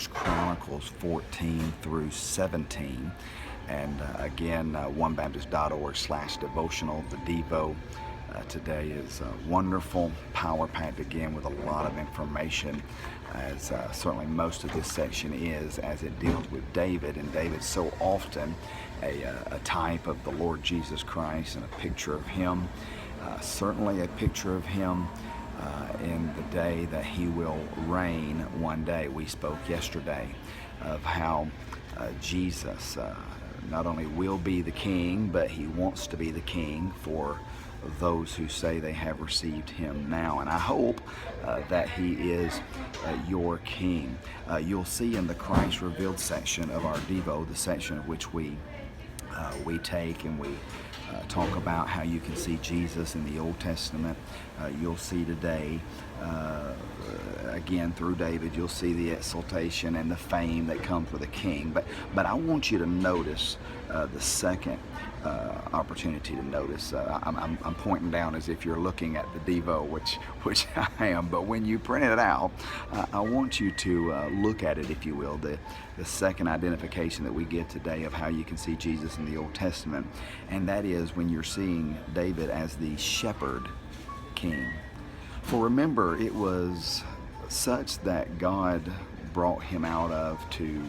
First Chronicles 14 through 17. And again, onebaptist.org/devotional. The Devo today is wonderful, power-packed again with a lot of information, as certainly most of this section is, as it deals with David. And David's so often a type of the Lord Jesus Christ and a picture of him, certainly a picture of him in the day that he will reign one day. We spoke yesterday of how Jesus not only will be the king, but he wants to be the king for those who say they have received him now. And I hope that he is your king. You'll see in the Christ Revealed section of our Devo, the section of which we take and we talk about how you can see Jesus in the Old Testament. You'll see today, again through David, you'll see the exaltation and the fame that comes with a king. But I want you to notice the second opportunity to notice. I'm pointing down as if you're looking at the Devo, which I am. But when you print it out, I want you to look at it, if you will. The second identification that we get today of how you can see Jesus in the Old Testament, and that is when you're seeing David as the shepherd king. For remember, it was such that God brought him out of to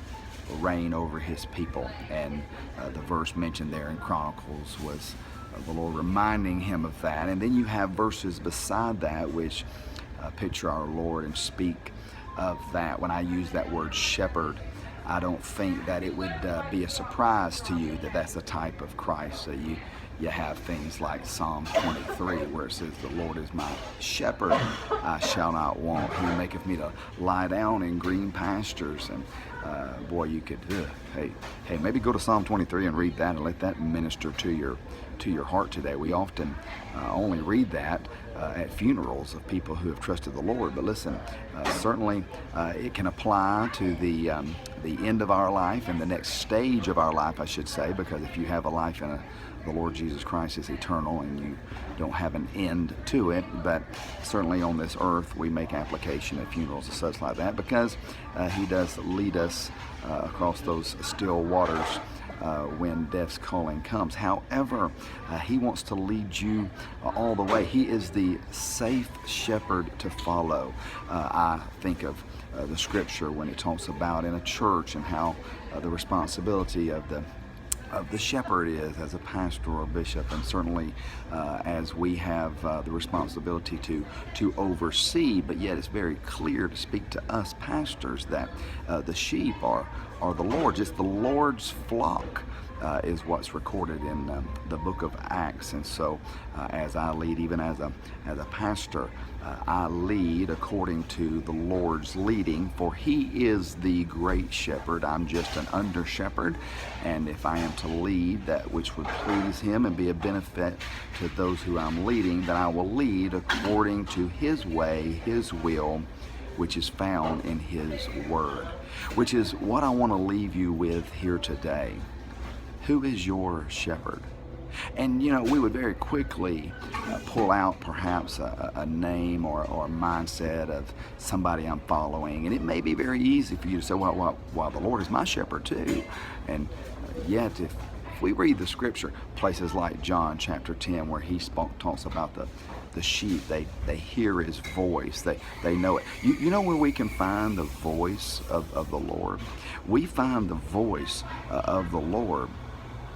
reign over his people, and the verse mentioned there in Chronicles was the Lord reminding him of that. And then you have verses beside that which picture our Lord and speak of that. When I use that word shepherd, I don't think that it would be a surprise to you that that's a type of Christ. So you have things like Psalm 23, where it says, "The Lord is my shepherd, I shall not want. He maketh me to lie down in green pastures." And boy, you could, hey, maybe go to Psalm 23 and read that and let that minister to your heart today. We often only read that at funerals of people who have trusted the Lord. But listen, certainly it can apply to the end of our life and the next stage of our life, I should say, because if you have a life in the Lord Jesus Christ is eternal and you don't have an end to it. But certainly on this earth we make application at funerals and such like that, because he does lead us across those still waters when death's calling comes. However, he wants to lead you all the way. He is the safe shepherd to follow. I think of the scripture when it talks about in a church and how the responsibility of the shepherd is as a pastor or bishop, and certainly as we have the responsibility to oversee. But yet it's very clear to speak to us pastors that the sheep are the Lord's. It's the Lord's flock. Is what's recorded in the book of Acts. And so as I lead, even as a pastor, I lead according to the Lord's leading, for he is the great shepherd. I'm just an under shepherd, and if I am to lead that which would please him and be a benefit to those who I'm leading, then I will lead according to his way, his will, which is found in his word, which is what I want to leave you with here today. Who is your shepherd? And we would very quickly pull out perhaps a name or a mindset of somebody I'm following, and it may be very easy for you to say, well, the Lord is my shepherd too. And yet if we read the scripture, places like John chapter 10, where he talks about the sheep, they hear his voice, they know it. You know where we can find the voice of the Lord? We find the voice of the Lord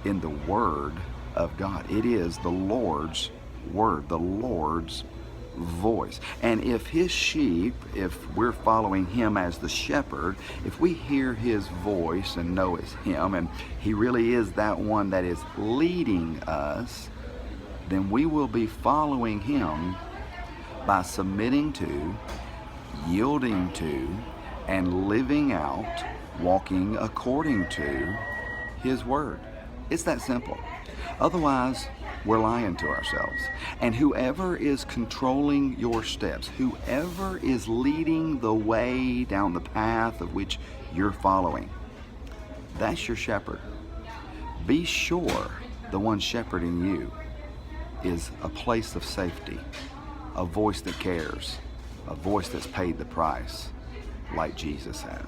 in the Word of God. It is the Lord's Word, the Lord's voice. And if his sheep, if we're following him as the shepherd, if we hear his voice and know it's him, and he really is that one that is leading us, then we will be following him by submitting to, yielding to, and living out, walking according to his word. It's that simple. Otherwise, we're lying to ourselves. And whoever is controlling your steps, whoever is leading the way down the path of which you're following, that's your shepherd. Be sure the one shepherding you is a place of safety, a voice that cares, a voice that's paid the price like Jesus has.